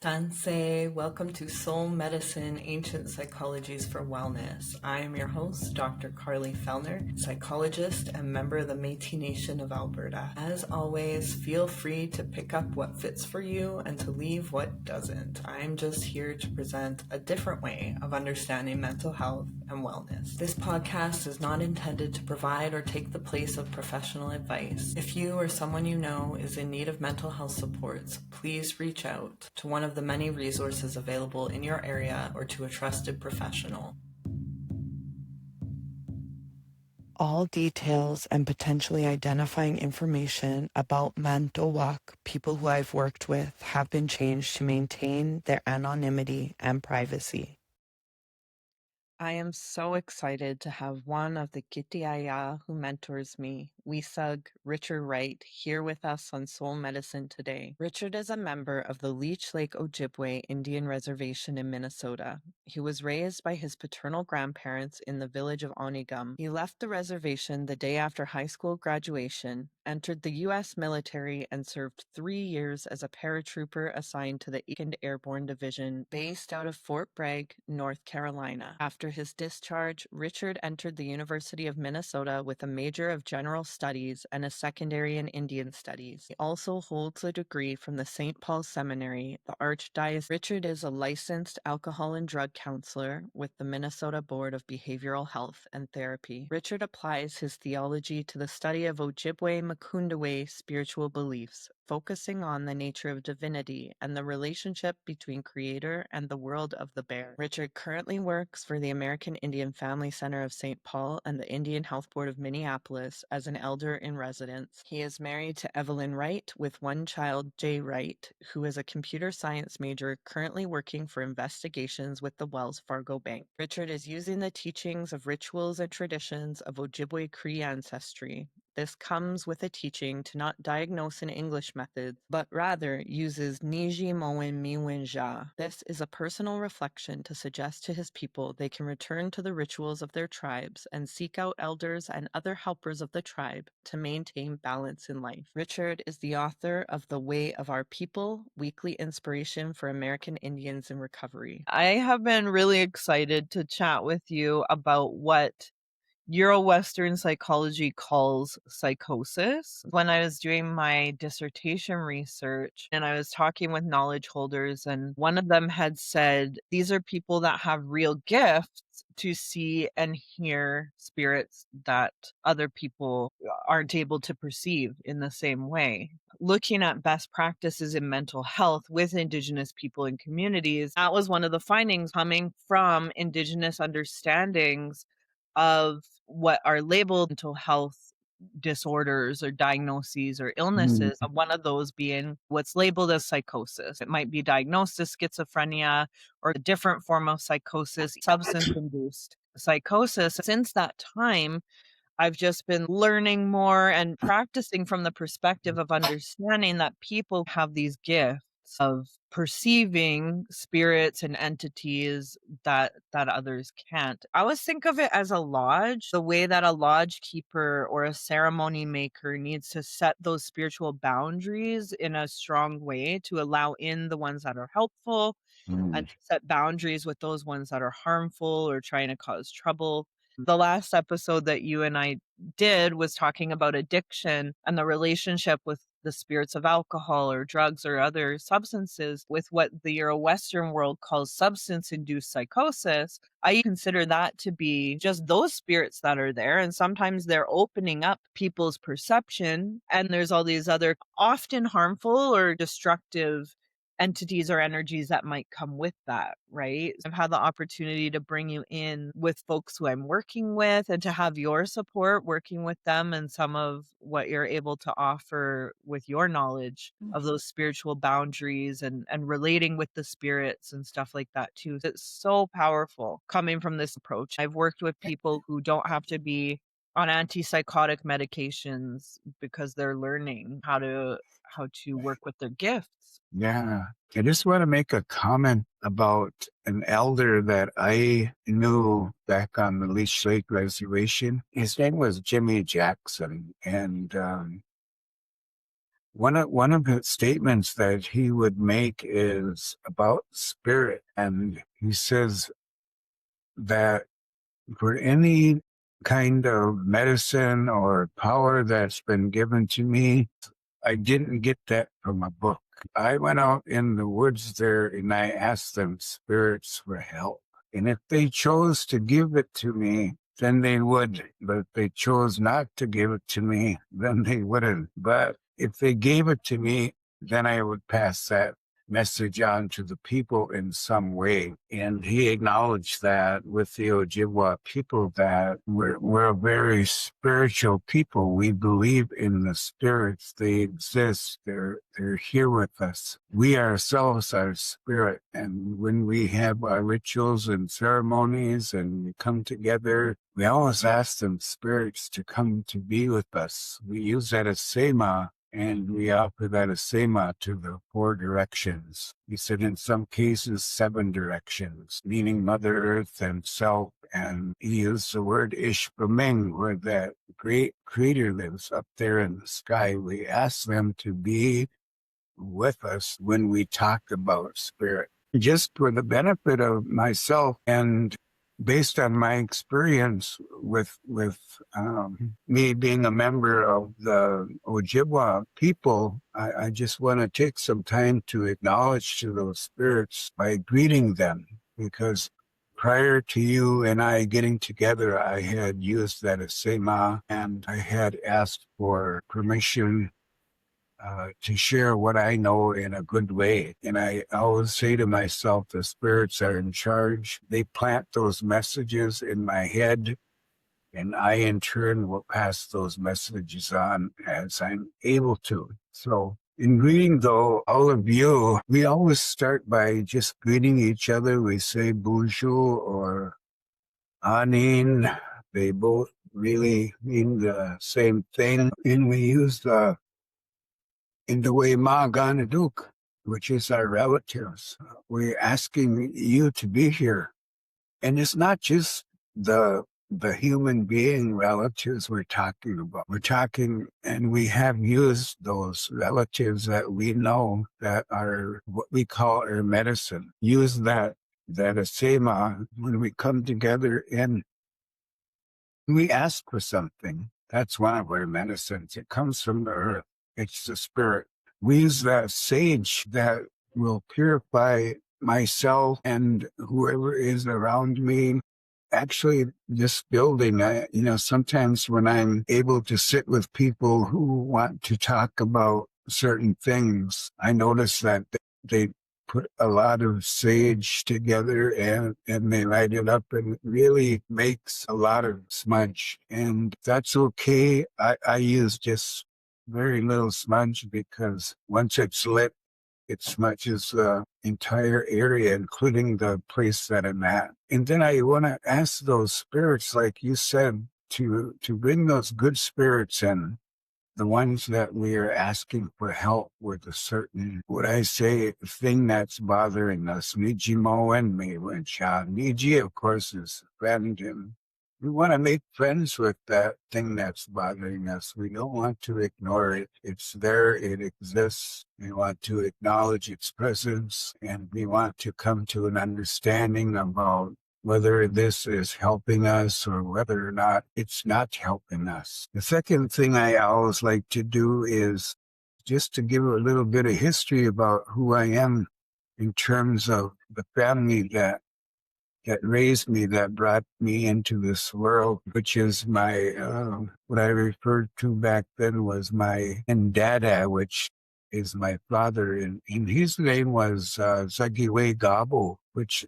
Tansei, welcome to Soul Medicine, Ancient Psychologies for Wellness. I am your host, Dr. Carly Fellner, psychologist and member of the Métis Nation of Alberta. As always, feel free to pick up what fits for you and to leave what doesn't. I'm just here to present a different way of understanding mental health and wellness. This podcast is not intended to provide or take the place of professional advice. If you or someone you know is in need of mental health supports, please reach out to one of the many resources available in your area or to a trusted professional. All details and potentially identifying information about iyiniwak, people who I've worked with, have been changed to maintain their anonymity and privacy. I am so excited to have one of the kihtehayak who mentors me, Wiisug Richard Wright, here with us on Soul Medicine today. Richard is a member of the Leech Lake Ojibwe Indian Reservation in Minnesota. He was raised by his paternal grandparents in the village of Onigum. He left the reservation the day after high school graduation, entered the U.S. military, and served 3 years as a paratrooper assigned to the 2nd Airborne Division based out of Fort Bragg, North Carolina. After his discharge, Richard entered the University of Minnesota with a major of general studies and a secondary in Indian studies. He also holds a degree from the St. Paul Seminary, the Archdiocese. Richard is a licensed alcohol and drug counselor with the Minnesota Board of Behavioral Health and Therapy. Richard applies his theology to the study of Ojibwe Makundawe spiritual beliefs, focusing on the nature of divinity and the relationship between Creator and the world of the bear. Richard currently works for the American Indian Family Center of St. Paul and the Indian Health Board of Minneapolis as an elder in residence. He is married to Evelyn Wright with one child, Jay Wright, who is a computer science major currently working for investigations with the Wells Fargo Bank. Richard is using the teachings of rituals and traditions of Ojibwe Cree ancestry. This comes with a teaching to not diagnose in English methods, but rather uses Niji Moen Miwinja. This is a personal reflection to suggest to his people they can return to the rituals of their tribes and seek out elders and other helpers of the tribe to maintain balance in life. Richard is the author of The Way of Our People, weekly inspiration for American Indians in recovery. I have been really excited to chat with you about what Euro-Western psychology calls psychosis. When I was doing my dissertation research and I was talking with knowledge holders, and one of them had said, these are people that have real gifts to see and hear spirits that other people aren't able to perceive in the same way. Looking at best practices in mental health with Indigenous people and communities, that was one of the findings coming from Indigenous understandings of what are labeled mental health disorders or diagnoses or illnesses, one of those being what's labeled as psychosis. It might be diagnosed as schizophrenia or a different form of psychosis, substance-induced psychosis. Since that time, I've just been learning more and practicing from the perspective of understanding that people have these gifts of perceiving spirits and entities that others can't. I always think of it as a lodge, the way that a lodge keeper or a ceremony maker needs to set those spiritual boundaries in a strong way to allow in the ones that are helpful and set boundaries with those ones that are harmful or trying to cause trouble. The last episode that you and I did was talking about addiction and the relationship with the spirits of alcohol or drugs or other substances with what the Euro-Western world calls substance-induced psychosis. I consider that to be just those spirits that are there. And sometimes they're opening up people's perception. And there's all these other often harmful or destructive entities or energies that might come with that, right? I've had the opportunity to bring you in with folks who I'm working with and to have your support working with them and some of what you're able to offer with your knowledge of those spiritual boundaries and relating with the spirits and stuff like that too. It's so powerful coming from this approach. I've worked with people who don't have to be on antipsychotic medications because they're learning how to work with their gifts. Yeah. I just want to make a comment about an elder that I knew back on the Leech Lake Reservation. His name was Jimmy Jackson. And one of the statements that he would make is about spirit, and he says that for any kind of medicine or power that's been given to me, I didn't get that from a book. I went out in the woods there and I asked them spirits for help. And if they chose to give it to me, then they would. But if they chose not to give it to me, then they wouldn't. But if they gave it to me, then I would pass that message on to the people in some way. And he acknowledged that with the Ojibwa people, that we're a very spiritual people. We believe in the spirits. They exist. They're here with us. We ourselves are spirit. And when we have our rituals and ceremonies and we come together, we always ask them spirits to come to be with us. We use that as sema, and we offer that as sema to the 4 directions. He said in some cases 7 directions, meaning Mother Earth and Self. And he used the word Ishpaming, where that great creator lives up there in the sky. We ask them to be with us when we talk about spirit. Just for the benefit of myself and based on my experience with me being a member of the Ojibwa people, I just want to take some time to acknowledge to those spirits by greeting them, because prior to you and I getting together, I had used that as Sema, and I had asked for permission to share what I know in a good way. And I always say to myself, the spirits are in charge. They plant those messages in my head, and I in turn will pass those messages on as I'm able to. So in greeting, though, all of you, we always start by just greeting each other. We say bonjour or anin. They both really mean the same thing. And we use the in the way Ma Ganaduk, which is our relatives. We're asking you to be here. And it's not just the human being relatives we're talking about. We're talking, and we have used those relatives that we know that are what we call our medicine. Use that asema when we come together and we ask for something. That's one of our medicines. It comes from the earth. It's the spirit. We use that sage that will purify myself and whoever is around me. Actually, this building, sometimes when I'm able to sit with people who want to talk about certain things, I notice that they put a lot of sage together and they light it up, and it really makes a lot of smudge. And that's okay. I use just very little smudge, because once it's lit, it smudges the entire area, including the place that I'm at. And then I want to ask those spirits, like you said, to bring those good spirits in, the ones that we are asking for help with a certain, what I say, thing that's bothering us. Niji Mo and me, when Cha. Niji, of course, is friend, and we want to make friends with that thing that's bothering us. We don't want to ignore it. It's there, it exists. We want to acknowledge its presence, and we want to come to an understanding about whether this is helping us or whether or not it's not helping us. The second thing I always like to do is just to give a little bit of history about who I am in terms of the family that raised me, that brought me into this world, which is my, what I referred to back then was my dada, which is my father. And his name was Zagiwe Gabo, which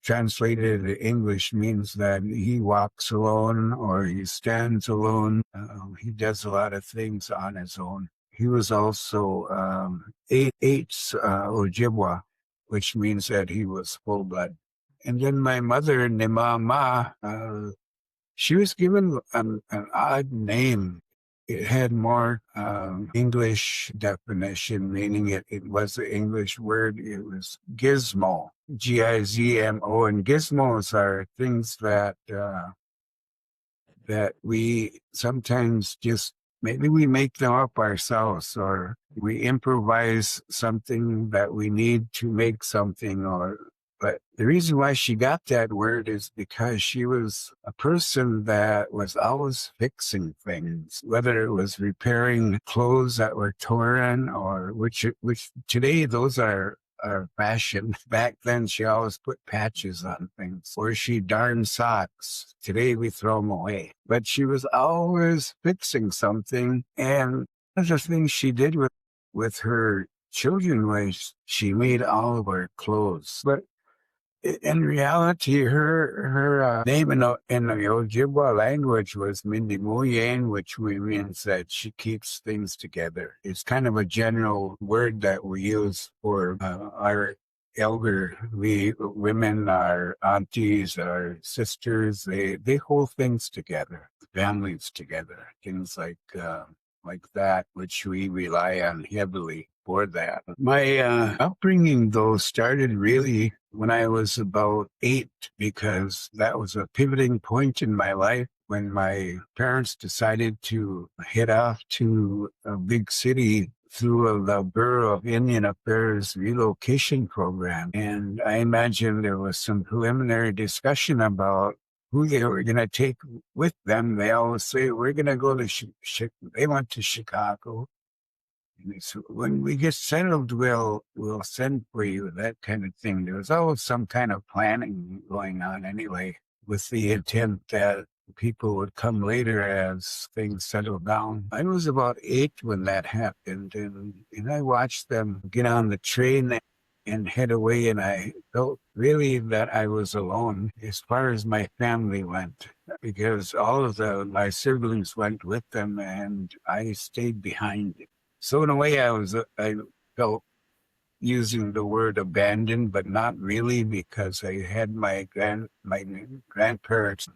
translated into English means that he walks alone or he stands alone. He does a lot of things on his own. He was also Ojibwa, which means that he was full blood. And then my mother, Nimama, she was given an odd name. It had more English definition, meaning it was the English word. It was gizmo, Gizmo, and gizmos are things that we sometimes just maybe we make them up ourselves, or we improvise something that we need to make something. Or but the reason why she got that word is because she was a person that was always fixing things, whether it was repairing clothes that were torn, or which today those are fashion. Back then, she always put patches on things, or she darned socks. Today, we throw them away. But she was always fixing something. And one of the things she did with her children was she made all of her clothes. But in reality, her name in the Ojibwa language was Mindimuyen, which means that she keeps things together. It's kind of a general word that we use for our elderly women, our aunties, our sisters. They hold things together, families together, things like that, which we rely on heavily for that. My upbringing, though, started really when I was about 8, because that was a pivoting point in my life when my parents decided to head off to a big city through the Bureau of Indian Affairs relocation program. And I imagine there was some preliminary discussion about who they were going to take with them. They always say, we're going to go to they went to Chicago. And so when we get settled, we'll send for you, that kind of thing. There was always some kind of planning going on anyway, with the intent that people would come later as things settled down. I was about 8 when that happened, and I watched them get on the train and head away, and I felt really that I was alone as far as my family went, because all of my siblings went with them, and I stayed behind. So in a way, I felt using the word abandoned, but not really, because I had my grandparents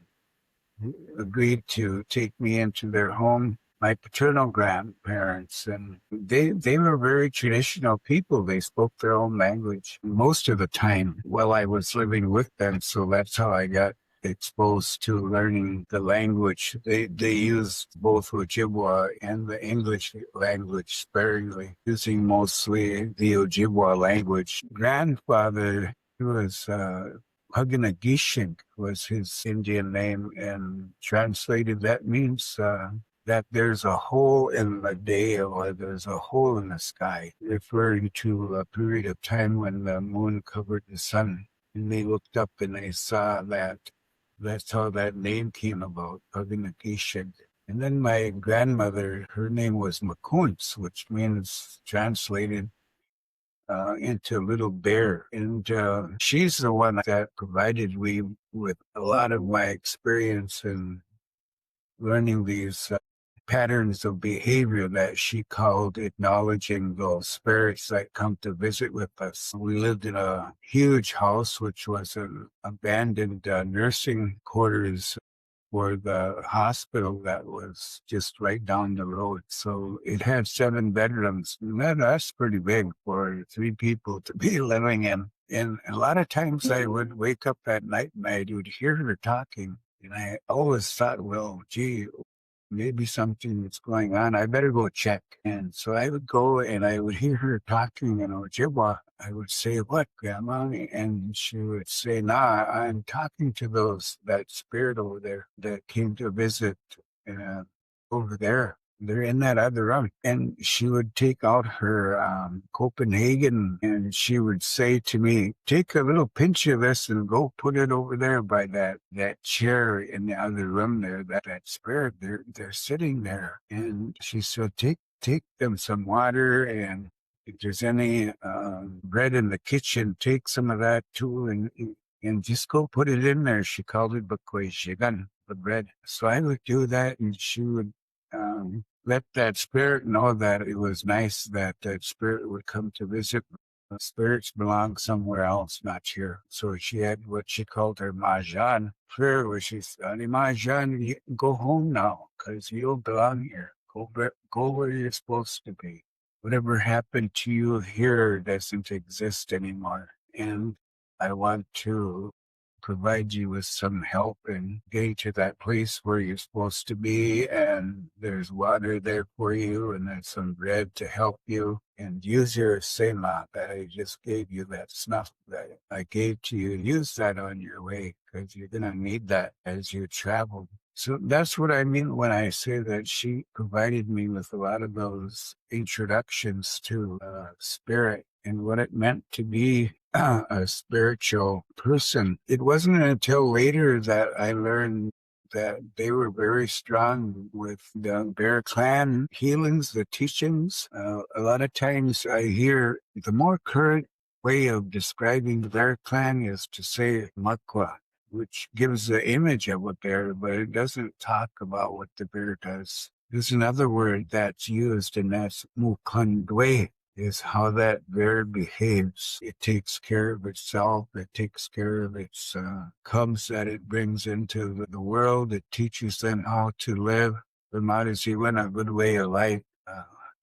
agreed to take me into their home, my paternal grandparents, and they were very traditional people. They spoke their own language most of the time while I was living with them. So that's how I got exposed to learning the language. They used both Ojibwa and the English language sparingly, using mostly the Ojibwa language. Grandfather, he was Haganagishik was his Indian name, and translated that means that there's a hole in the day, or there's a hole in the sky, referring to a period of time when the moon covered the sun. And they looked up and they saw that. That's how that name came about, Haganagishik. And then my grandmother, her name was Makuntz, which means translated into Little Bear. And she's the one that provided me with a lot of my experience in learning these patterns of behavior that she called acknowledging those spirits that come to visit with us. We lived in a huge house, which was an abandoned nursing quarters for the hospital that was just right down the road. So it had 7 bedrooms. And that's pretty big for 3 people to be living in. And a lot of times I would wake up at night and I would hear her talking. And I always thought, well, gee, maybe something's going on. I better go check. And so I would go and I would hear her talking in Ojibwa. I would say, what, Grandma? And she would say, nah, I'm talking to that spirit over there that came to visit over there. They're in that other room. And she would take out her Copenhagen, and she would say to me, take a little pinch of this and go put it over there by that chair in the other room there, that spirit, they're sitting there. And she said, take them some water, and if there's any bread in the kitchen, take some of that too, and just go put it in there. She called it bakwayshigan, the bread. So I would do that, and she would let that spirit know that it was nice that spirit would come to visit. Spirits belong somewhere else, not here. So she had what she called her Majan prayer, where she said, Majan, go home now, because you don't belong here. Go where you're supposed to be. Whatever happened to you here doesn't exist anymore. And I want to provide you with some help in getting to that place where you're supposed to be, and there's water there for you, and there's some bread to help you. And use your sema that I just gave you, that snuff that I gave to you. Use that on your way, because you're going to need that as you travel. So that's what I mean when I say that she provided me with a lot of those introductions to spirit and what it meant to be a spiritual person. It wasn't until later that I learned that they were very strong with the Bear Clan healings, the teachings. A lot of times I hear the more current way of describing the Bear Clan is to say makwa, which gives the image of a bear, but it doesn't talk about what the bear does. There's another word that's used, and that's mukandwe, is how that bear behaves. It takes care of itself. It takes care of its cubs that it brings into the world. It teaches them how to live. The Madhisiwan, a good way of life,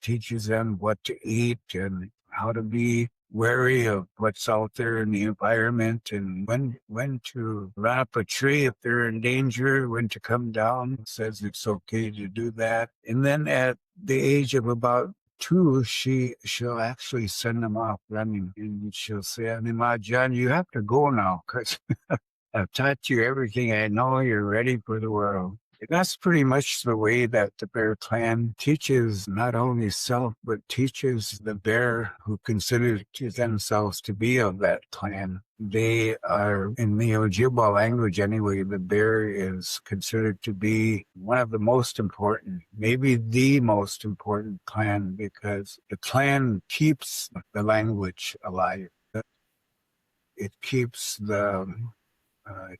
teaches them what to eat and how to be wary of what's out there in the environment, and when to run up a tree if they're in danger, when to come down. It says it's okay to do that. And then at the age of about 2, she'll actually send them off running, and she'll say, "Anima John, you have to go now, because I've taught you everything I know. You're ready for the world." That's pretty much the way that the Bear Clan teaches not only self, but teaches the bear who consider themselves to be of that clan. They are, in the Ojibwa language anyway, the bear is considered to be one of the most important, maybe the most important clan, because the clan keeps the language alive. It keeps the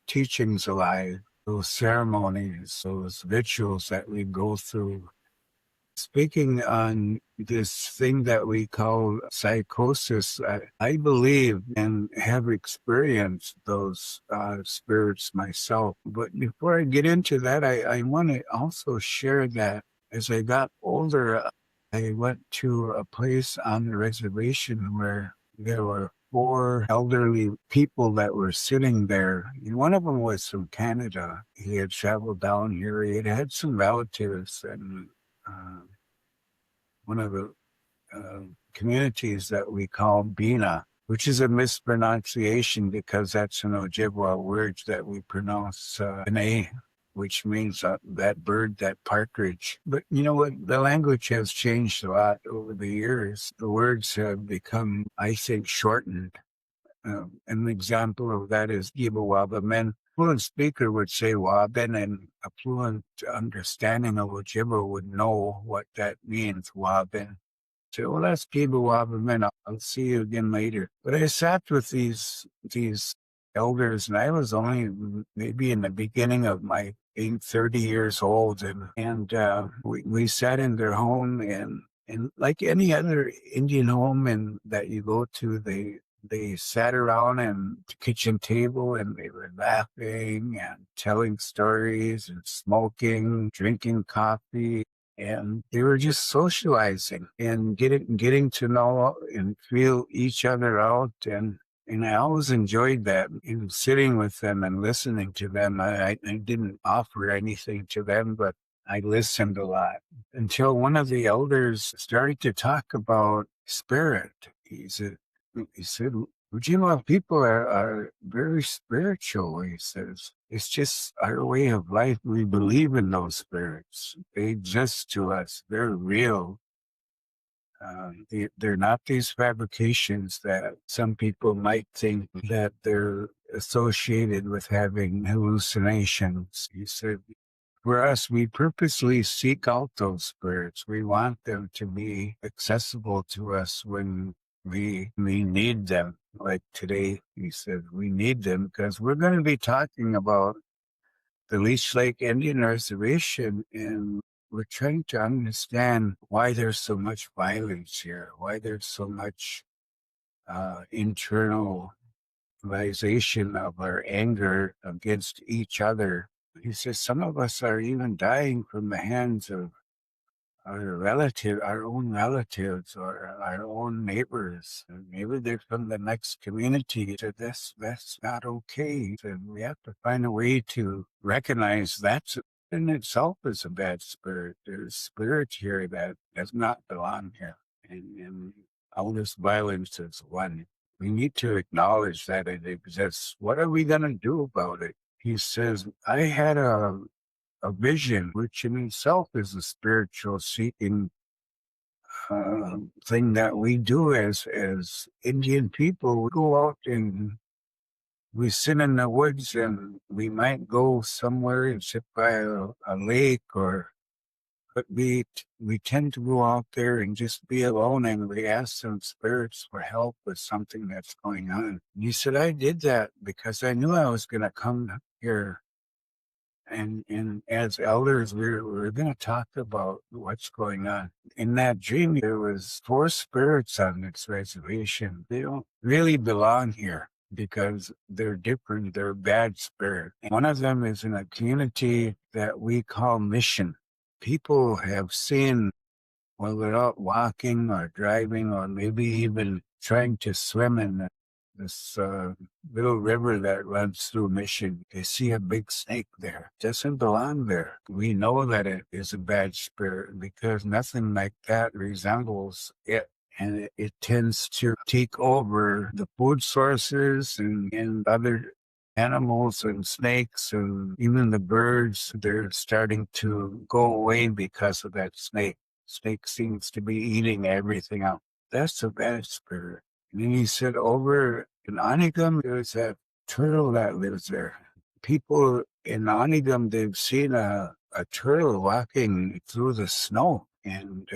teachings alive, those ceremonies, those rituals that we go through. Speaking on this thing that we call psychosis, I believe and have experienced those spirits myself. But before I get into that, I want to also share that as I got older, I went to a place on the reservation where there were 4 elderly people that were sitting there. And one of them was from Canada. He had traveled down here. He had some relatives, and one of the communities that we call Bina, which is a mispronunciation because that's an Ojibwa word that we pronounce an A, which means that bird, that partridge. But you know what? The language has changed a lot over the years. The words have become, I think, shortened. An example of that is Gibawabamen. Men. Fluent speaker would say Waben, and a fluent understanding of Ojibwa would know what that means, Waben. So, well, that's Gibawabamen. I'll see you again later. But I sat with these elders, and I was only maybe in the beginning of my being 30 years old, and we sat in their home, and like any other Indian home and that you go to, they sat around and the kitchen table, and they were laughing and telling stories and smoking, drinking coffee, and they were just socializing and getting to know and feel each other out. And I always enjoyed that, in sitting with them and listening to them. I didn't offer anything to them, but I listened a lot until one of the elders started to talk about spirit. He said, Ujima people are very spiritual, he says. It's just our way of life. We believe in those spirits. They exist to us. They're real. They're not these fabrications that some people might think that they're associated with having hallucinations. He said, for us, we purposely seek out those spirits. We want them to be accessible to us when we need them. Like today, he said, we need them because we're going to be talking about the Leech Lake Indian Reservation, and we're trying to understand why there's so much violence here, why there's so much internalization of our anger against each other. He says some of us are even dying from the hands of our own relatives, or our own neighbors. And maybe they're from the next community. So that's not okay. So we have to find a way to recognize that's in itself is a bad spirit. There's spirit here that does not belong here. And all this violence is one. We need to acknowledge that it exists. What are we going to do about it? He says, I had a vision, which in itself is a spiritual seeking thing that we do as Indian people. We go out and we sit in the woods, and we might go somewhere and sit by a lake, but we tend to go out there and just be alone, and we ask some spirits for help with something that's going on. And he said, I did that because I knew I was going to come here. And as elders, we're going to talk about what's going on. In that dream, there was 4 spirits on this reservation. They don't really belong here because they're different. They're bad spirits. One of them is in a community that we call mission. People have seen, well, they're out walking or driving or maybe even trying to swim in this little river that runs through Mission. They see a big snake there. It doesn't belong there. We know that it is a bad spirit because nothing like that resembles it. And it tends to take over the food sources and other animals and snakes and even the birds. They're starting to go away because of that snake. Snake seems to be eating everything out. That's a bad spirit. And then he said over in Onigam, there's that turtle that lives there. People in Onigam, they've seen a turtle walking through the snow. And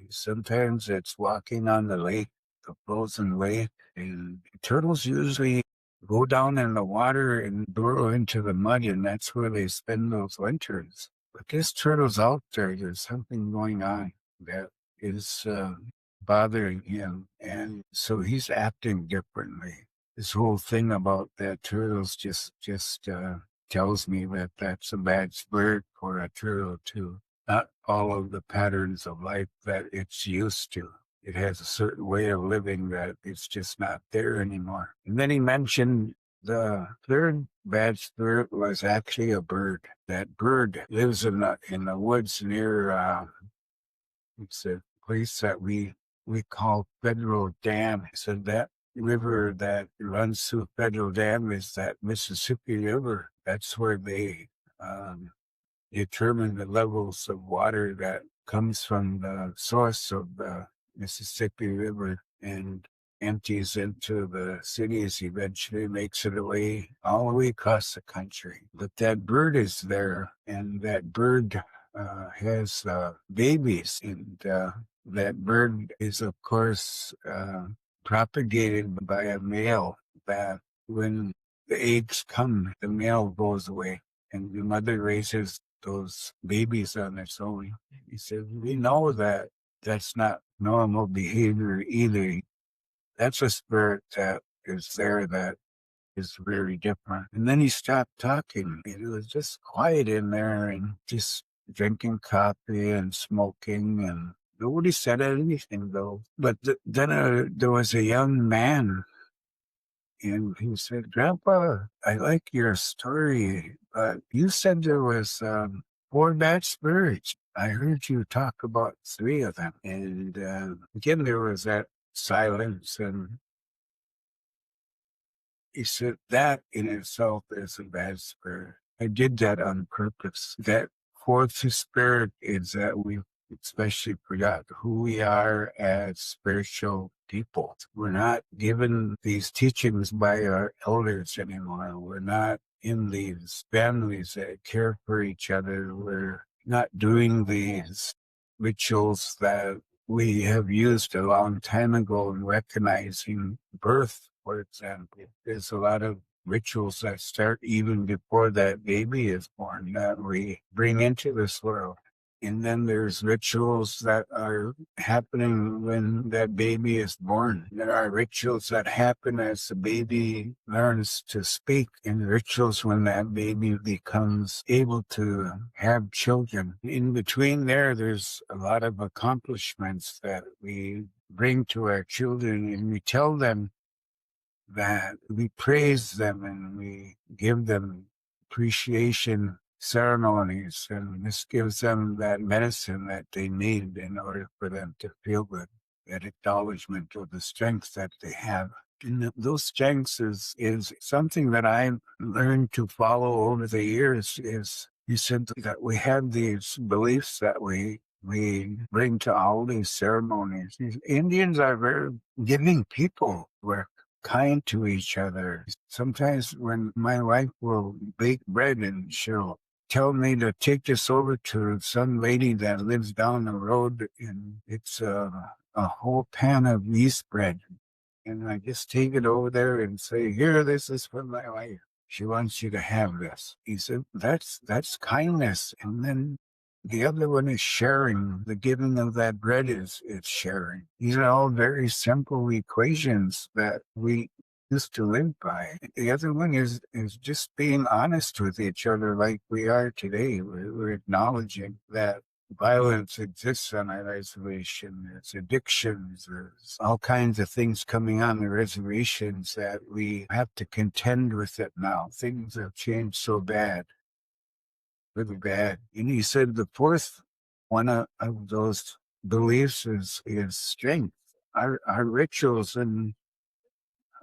sometimes it's walking on the lake, the frozen lake. And turtles usually go down in the water and burrow into the mud, and that's where they spend those winters. But this turtle's out there. There's something going on that is bothering him, and so he's acting differently. This whole thing about that turtles just tells me that that's a bad spirit for a turtle to not follow the patterns of life that it's used to. It has a certain way of living that it's just not there anymore. And then he mentioned the third bad spirit was actually a bird. That bird lives in the woods near it's a place that we call Federal Dam. So that river that runs through Federal Dam is that Mississippi River. That's where they determine the levels of water that comes from the source of the Mississippi River and empties into the cities, eventually makes it away all the way across the country. But that bird is there, and that bird has babies, and that bird is, of course, propagated by a male that when the eggs come, the male goes away, and the mother raises those babies on its own. He said, we know that that's not normal behavior either. That's a spirit that is there that is very different. And then he stopped talking. It was just quiet in there and just drinking coffee and smoking, and nobody said anything though. But then there was a young man, and he said, Grandpa, I like your story, but you said there was 4 bad spirits. I heard you talk about 3 of them. And again, there was that silence, and he said that in itself is a bad spirit. I did that on purpose. That 4th spirit is that we especially forgot who we are as spiritual people. We're not given these teachings by our elders anymore. We're not in these families that care for each other. We're not doing these rituals that we have used a long time ago in recognizing birth, for example. There's a lot of rituals that start even before that baby is born that we bring into this world. And then there's rituals that are happening when that baby is born. There are rituals that happen as the baby learns to speak, and rituals when that baby becomes able to have children. In between there's a lot of accomplishments that we bring to our children, and we tell them that we praise them and we give them appreciation ceremonies, and this gives them that medicine that they need in order for them to feel good, that acknowledgement of the strength that they have. And those strengths is something that I learned to follow over the years. Is you said that we have these beliefs that we bring to all these ceremonies. Indians are very giving people. We're kind to each other. Sometimes when my wife will bake bread and she'll tell me to take this over to some lady that lives down the road, and it's a whole pan of yeast bread. And I just take it over there and say, here, this is for my wife. She wants you to have this. He said, that's kindness. And then the other one is sharing. The giving of that bread is sharing. These are all very simple equations that we used to live by. The other one is just being honest with each other like we are today. We're acknowledging that violence exists on our reservation. There's addictions. There's all kinds of things coming on the reservations that we have to contend with it now. Things have changed so bad, really bad. And he said the fourth one of those beliefs is strength. Our rituals and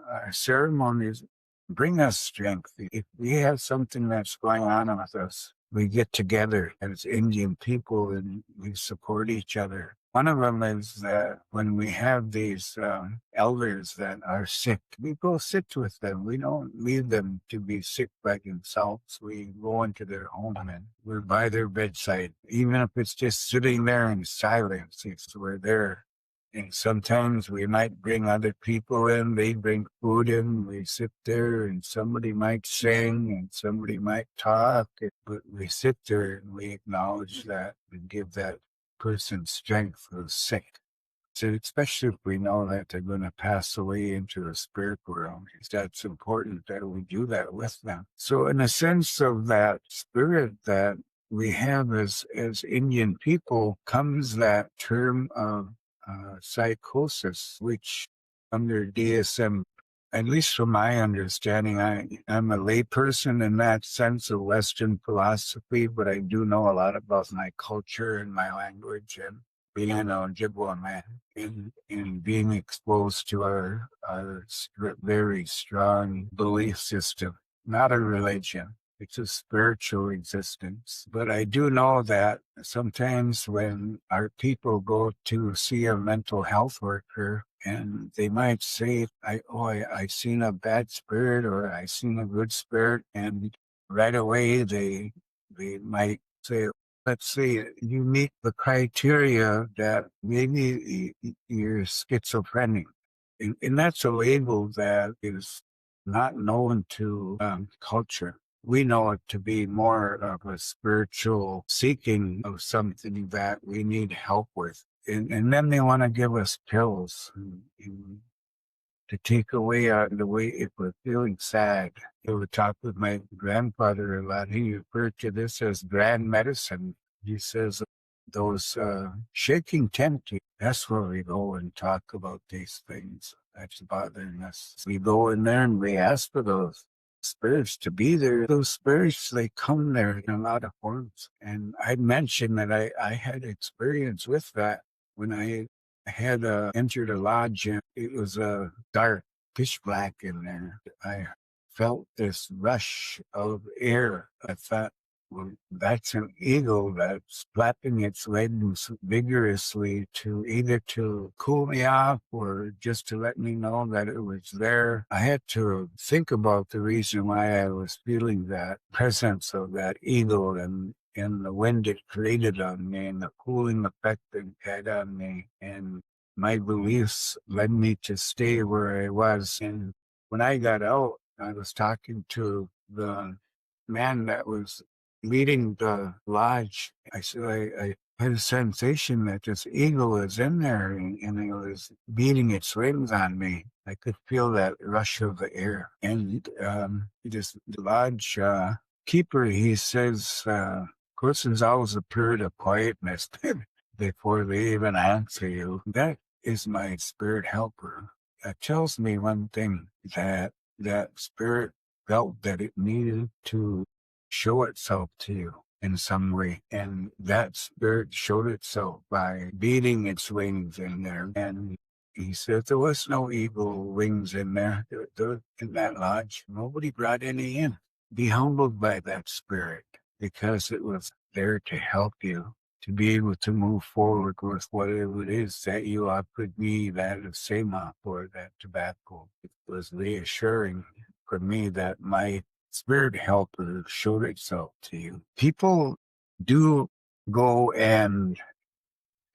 our ceremonies bring us strength. If we have something that's going on with us, we get together as Indian people and we support each other. One of them is that when we have these elders that are sick, we go sit with them. We don't leave them to be sick by themselves. We go into their home and we're by their bedside. Even if it's just sitting there in silence, we're there. And sometimes we might bring other people in, they bring food in, we sit there and somebody might sing and somebody might talk, but we sit there and we acknowledge that and give that person strength who's sick. So especially if we know that they're going to pass away into the spirit world, that's important that we do that with them. So in a sense of that spirit that we have as Indian people comes that term of psychosis, which under DSM, at least from my understanding, I'm a layperson in that sense of Western philosophy, but I do know a lot about my culture and my language and being an Ojibwa man and being exposed to our very strong belief system, not a religion. It's a spiritual existence. But I do know that sometimes when our people go to see a mental health worker and they might say, I seen a bad spirit or I seen a good spirit. And right away they might say, let's say you meet the criteria that maybe you're schizophrenic. And that's a label that is not known to culture. We know it to be more of a spiritual seeking of something that we need help with. And then they want to give us pills and to take away the way if we're feeling sad. I would talk with my grandfather a lot. He referred to this as grand medicine. He says those shaking tent, that's where we go and talk about these things that's bothering us. We go in there and we ask for those spirits to be there. Those spirits, they come there in a lot of forms. And I mentioned that I had experience with that when I had entered a lodge and it was dark, pitch black in there. I felt this rush of air. I thought, well, that's an eagle that's flapping its wings vigorously to either to cool me off or just to let me know that it was there. I had to think about the reason why I was feeling that presence of that eagle and the wind it created on me and the cooling effect it had on me. And my beliefs led me to stay where I was. And when I got out, I was talking to the man that was leading the lodge. I said, I had a sensation that this eagle was in there and it was beating its wings on me. I could feel that rush of the air. And this lodge keeper, he says, of course, there's always a period of quietness before they even answer you. That is my spirit helper. That tells me one thing, that that spirit felt that it needed to show itself to you in some way. And that spirit showed itself by beating its wings in there. And he said there was no eagle wings in there. In that lodge. Nobody brought any in. Be humbled by that spirit because it was there to help you to be able to move forward with whatever it is that you offered me, that of Sema or that tobacco. It was reassuring for me that my spirit helper showed itself to you. People do go and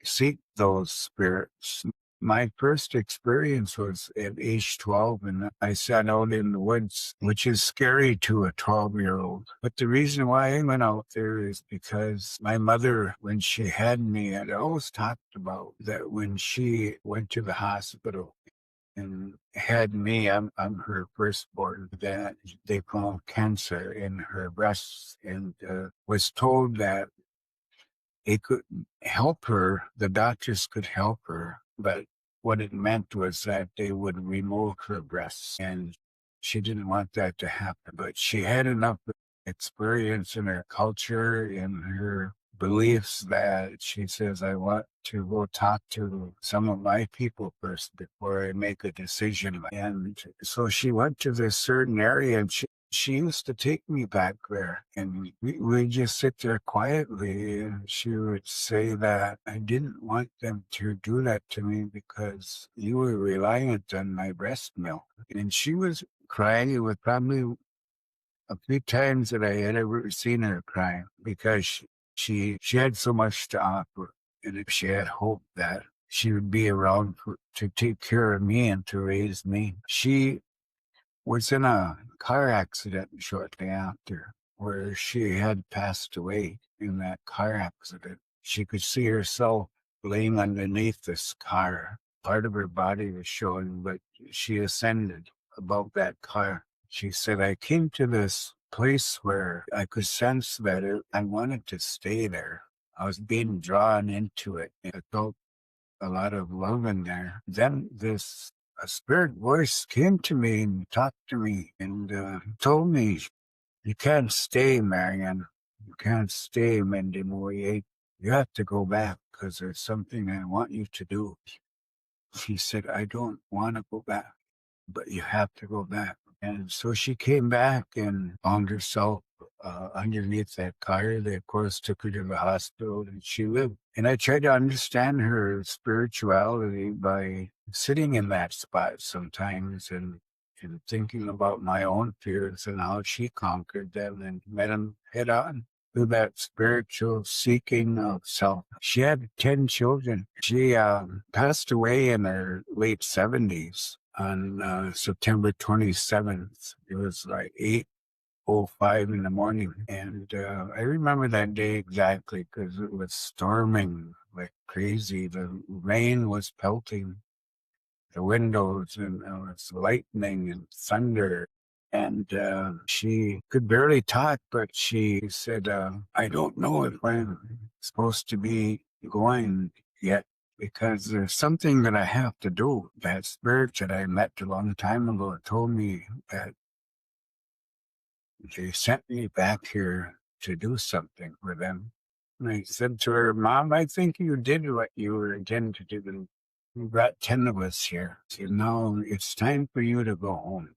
seek those spirits. My first experience was at age 12, and I sat out in the woods, which is scary to a 12-year-old. But the reason why I went out there is because my mother, when she had me, had always talked about that when she went to the hospital and had me, I'm her firstborn, that they found cancer in her breasts, and was told that it could help her, the doctors could help her, but what it meant was that they would remove her breasts, and she didn't want that to happen. But she had enough experience in her culture, in her beliefs, that she says, I want to go talk to some of my people first before I make a decision. And so she went to this certain area, and she used to take me back there, and we just sit there quietly, and she would say that I didn't want them to do that to me because you were reliant on my breast milk. And she was crying. It was probably a few times that I had ever seen her crying because she had so much to offer, and if she had hope that she would be around to take care of me and to raise me. She was in a car accident shortly after, where she had passed away in that car accident. She could see herself laying underneath this car. Part of her body was showing, but she ascended above that car. She said, I came to this place where I could sense that I wanted to stay there. I was being drawn into it. I felt a lot of love in there. Then a spirit voice came to me and talked to me and told me, you can't stay, Marianne. You can't stay, Mendemoye. You have to go back because there's something I want you to do. She said, I don't want to go back, but you have to go back. And so she came back and found herself underneath that car. They, of course, took her to the hospital and she lived. And I tried to understand her spirituality by sitting in that spot sometimes and thinking about my own fears and how she conquered them and met them head on through that spiritual seeking of self. She had 10 children. She passed away in her late 70s on September 27th. It was like 8:05 in the morning. And I remember that day exactly because it was storming like crazy. The rain was pelting the windows, and there was lightning and thunder. And she could barely talk, but she said, I don't know if I'm supposed to be going yet because there's something that I have to do. That spirit that I met a long time ago told me that they sent me back here to do something for them. And I said to her, Mom, I think you did what you were intended to do. We brought 10 of us here. So now it's time for you to go home.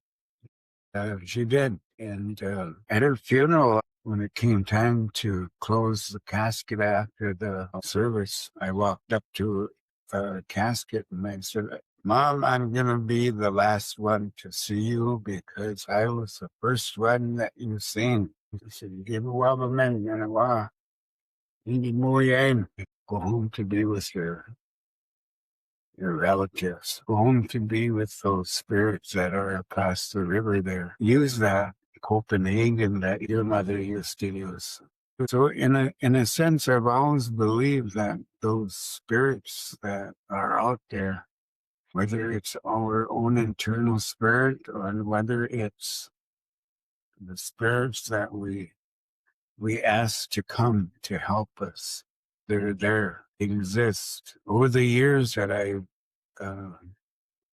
She did. And at her funeral, when it came time to close the casket after the service, I walked up to the casket and I said, Mom, I'm going to be the last one to see you because I was the first one that you've seen. She said, give a well men and a wa. Go home to be with your relatives. Go home to be with those spirits that are across the river there. Use that Copenhagen that your mother used to use. So in a sense, I've always believed that those spirits that are out there, whether it's our own internal spirit or whether it's the spirits that we ask to come to help us, they're there, exist. Over the years that I've uh,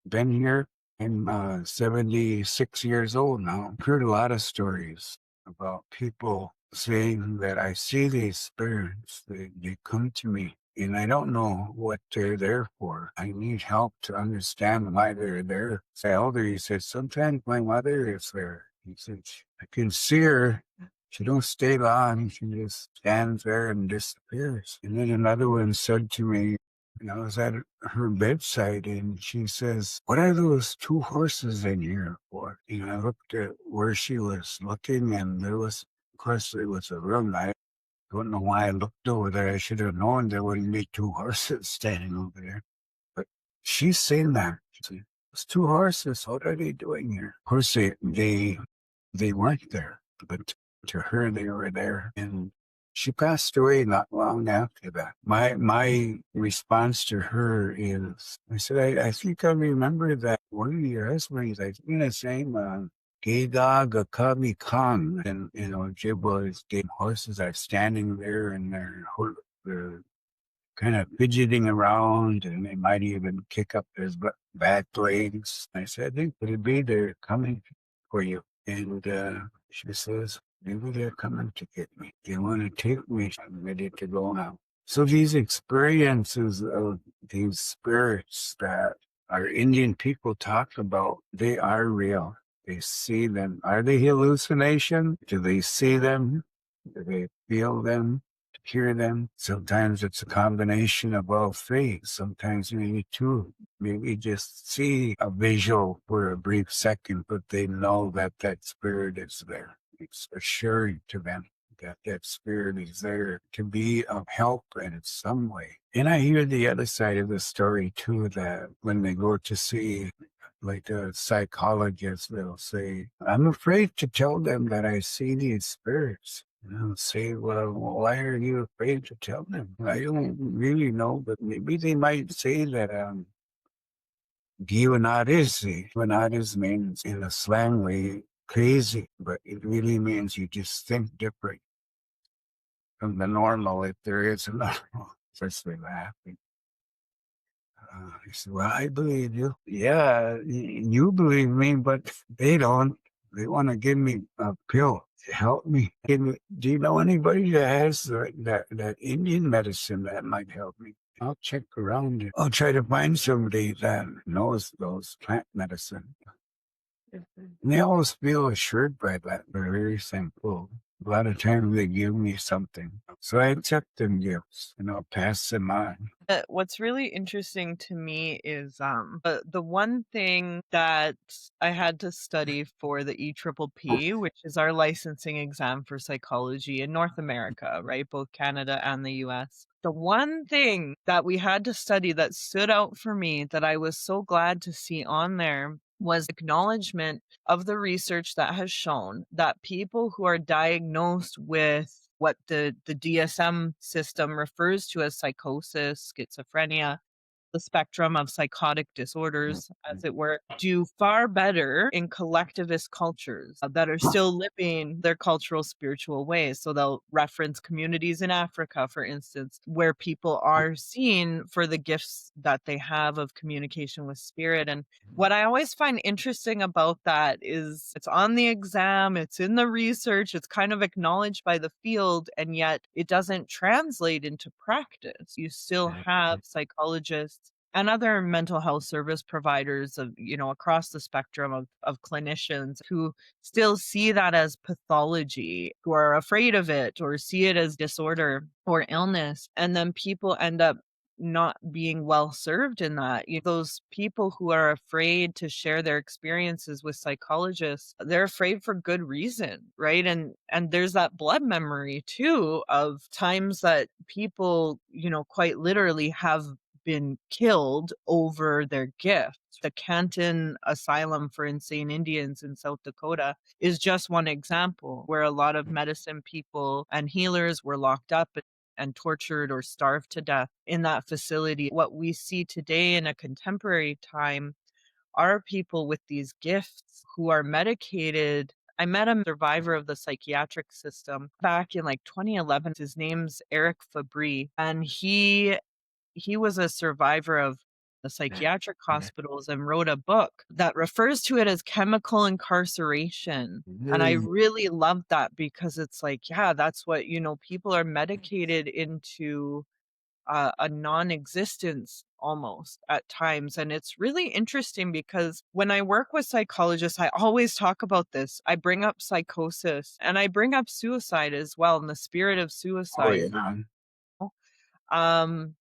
been here, I'm 76 years old now. I've heard a lot of stories about people saying that I see these spirits, they come to me, and I don't know what they're there for. I need help to understand why they're there. The elder, he said, sometimes my mother is there. He said, I can see her. She don't stay long. She just stands there and disappears. And then another one said to me, and I was at her bedside, and she says, what are those two horses in here for? And I looked at where she was looking, and there was, of course, it was a room. I don't know why I looked over there. I should have known there wouldn't be two horses standing over there. But she's seen that. She said, those two horses, what are they doing here? Of course, they weren't there, but to her, they were there. And she passed away not long after that. My response to her is, I said, I think I remember that one of your husbands, I think his name, Gagakami Khan, and, Jibba's game horses are standing there and they're kind of fidgeting around, and they might even kick up his back legs. I said, I think it'd be they're coming for you. And she says, maybe they're coming to get me. They want to take me. I'm ready to go now. So these experiences of these spirits that our Indian people talk about, they are real. They see them. Are they hallucination? Do they see them? Do they feel them? Hear them? Sometimes it's a combination of all three. Sometimes maybe two. Maybe just see a visual for a brief second, but they know that that spirit is there. It's assuring to them that that spirit is there to be of help in some way. And I hear the other side of the story too, that when they go to see like a psychologist, they'll say, I'm afraid to tell them that I see these spirits. And I'll say, well, why are you afraid to tell them? I don't really know, but maybe they might say that Giwanadis means in a slang way crazy, but it really means you just think different from the normal, if there is a normal. Especially laughing. He said, well, I believe you. Yeah, you believe me, but they don't. They want to give me a pill to help me. Do you know anybody that has that Indian medicine that might help me? I'll check around. I'll try to find somebody that knows those plant medicine. And they always feel assured by that. They're very simple. A lot of times they give me something. So I accept them gifts and I'll pass them on. What's really interesting to me is the one thing that I had to study for the EPPP, which is our licensing exam for psychology in North America, right? Both Canada and the US. The one thing that we had to study that stood out for me that I was so glad to see on there was acknowledgement of the research that has shown that people who are diagnosed with what the DSM system refers to as psychosis, schizophrenia, the spectrum of psychotic disorders, as it were, do far better in collectivist cultures that are still living their cultural spiritual ways. So they'll reference communities in Africa, for instance, where people are seen for the gifts that they have of communication with spirit. And what I always find interesting about that is it's on the exam, it's in the research, it's kind of acknowledged by the field, and yet it doesn't translate into practice. You still have psychologists and other mental health service providers of, across the spectrum of clinicians who still see that as pathology, who are afraid of it or see it as disorder or illness. And then people end up not being well served in that. Those people who are afraid to share their experiences with psychologists, they're afraid for good reason, right? And there's that blood memory too of times that people, quite literally have been killed over their gift. The Canton Asylum for Insane Indians in South Dakota is just one example where a lot of medicine people and healers were locked up and tortured or starved to death in that facility. What we see today in a contemporary time are people with these gifts who are medicated. I met a survivor of the psychiatric system back in like 2011. His name's Eric Fabry, and he was a survivor of the psychiatric hospitals and wrote a book that refers to it as chemical incarceration. And I really love that because it's like, yeah, that's what, people are medicated into a non-existence almost at times. And it's really interesting because when I work with psychologists, I always talk about this. I bring up psychosis and I bring up suicide as well, and the spirit of suicide. Um,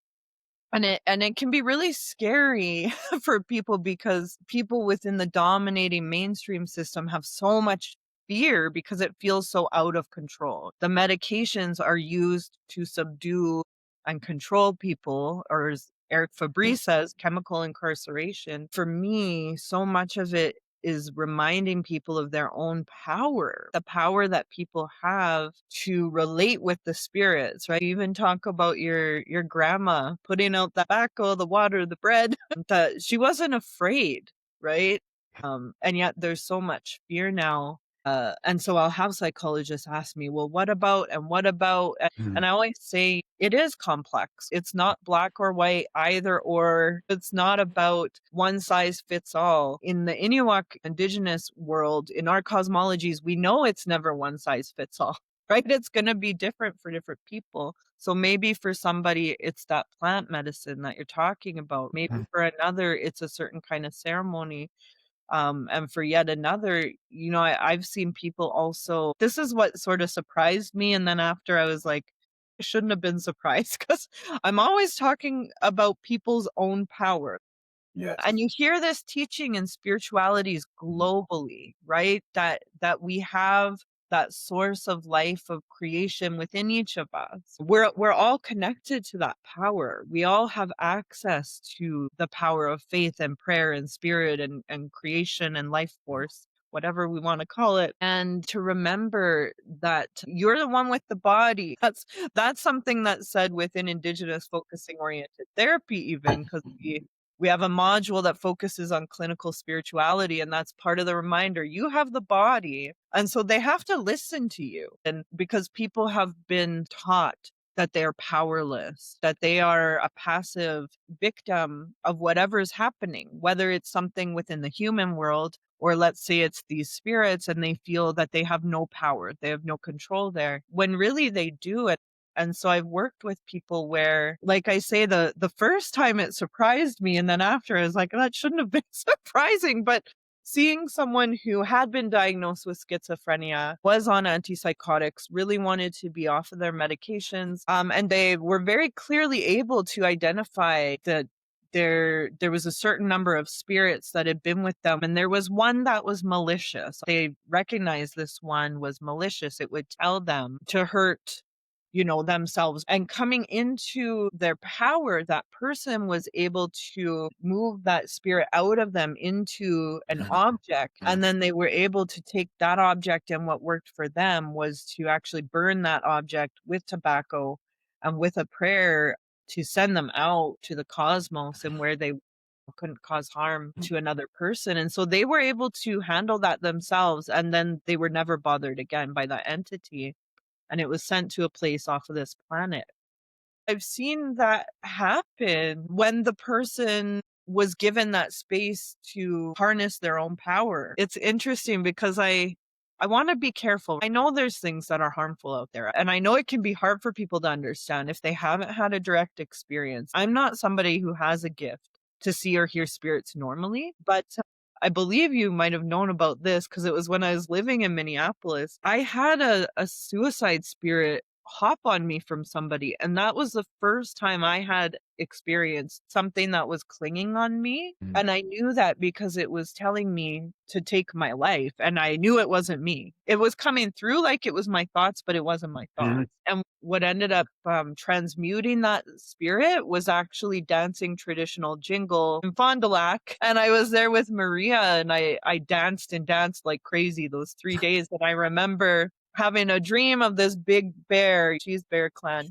and it can be really scary for people because people within the dominating mainstream system have so much fear because it feels so out of control. The medications are used to subdue and control people, or as Eric Fabry says, chemical incarceration. For me, so much of it is reminding people of their own power, the power that people have to relate with the spirits, right? You even talk about your grandma putting out the tobacco, the water, the bread, that she wasn't afraid, right? And yet there's so much fear now. And so I'll have psychologists ask me, well, what about, and what about? And I always say it is complex. It's not black or white either, or it's not about one size fits all. In the iyiniwak indigenous world, in our cosmologies, we know it's never one size fits all, right? It's going to be different for different people. So maybe for somebody, it's that plant medicine that you're talking about. Maybe for another, it's a certain kind of ceremony. And for yet another, I've seen people also, this is what sort of surprised me. And then after I was like, I shouldn't have been surprised because I'm always talking about people's own power. Yes. And you hear this teaching in spiritualities globally, right? That we have that source of life, of creation within each of us. We're all connected to that power. We all have access to the power of faith and prayer and spirit and creation and life force, whatever we want to call it. And to remember that you're the one with the body. That's something that's said within Indigenous focusing oriented therapy, even because we have a module that focuses on clinical spirituality, and that's part of the reminder. You have the body, and so they have to listen to you. And because people have been taught that they're powerless, that they are a passive victim of whatever's happening, whether it's something within the human world, or let's say it's these spirits, and they feel that they have no power, they have no control there, when really they do it. And so I've worked with people where, like I say, the first time it surprised me. And then after I was like, that shouldn't have been surprising. But seeing someone who had been diagnosed with schizophrenia, was on antipsychotics, really wanted to be off of their medications. And they were very clearly able to identify that there was a certain number of spirits that had been with them, and there was one that was malicious. They recognized this one was malicious. It would tell them to hurt themselves. And coming into their power, that person was able to move that spirit out of them into an object. And then they were able to take that object, and what worked for them was to actually burn that object with tobacco and with a prayer to send them out to the cosmos, and where they couldn't cause harm to another person. And so they were able to handle that themselves, and then they were never bothered again by that entity. And it was sent to a place off of this planet. I've seen that happen when the person was given that space to harness their own power. It's interesting because I want to be careful. I know there's things that are harmful out there, and I know it can be hard for people to understand if they haven't had a direct experience. I'm not somebody who has a gift to see or hear spirits normally, but I believe you might have known about this because it was when I was living in Minneapolis. I had a suicide spirit hop on me from somebody. And that was the first time I had experienced something that was clinging on me. And I knew that because it was telling me to take my life. And I knew it wasn't me. It was coming through like it was my thoughts, but it wasn't my thoughts. And what ended up transmuting that spirit was actually dancing traditional jingle in Fond du Lac. And I was there with Maria, and I danced and danced like crazy those 3 days. And I remember having a dream of this big bear, she's Bear Clan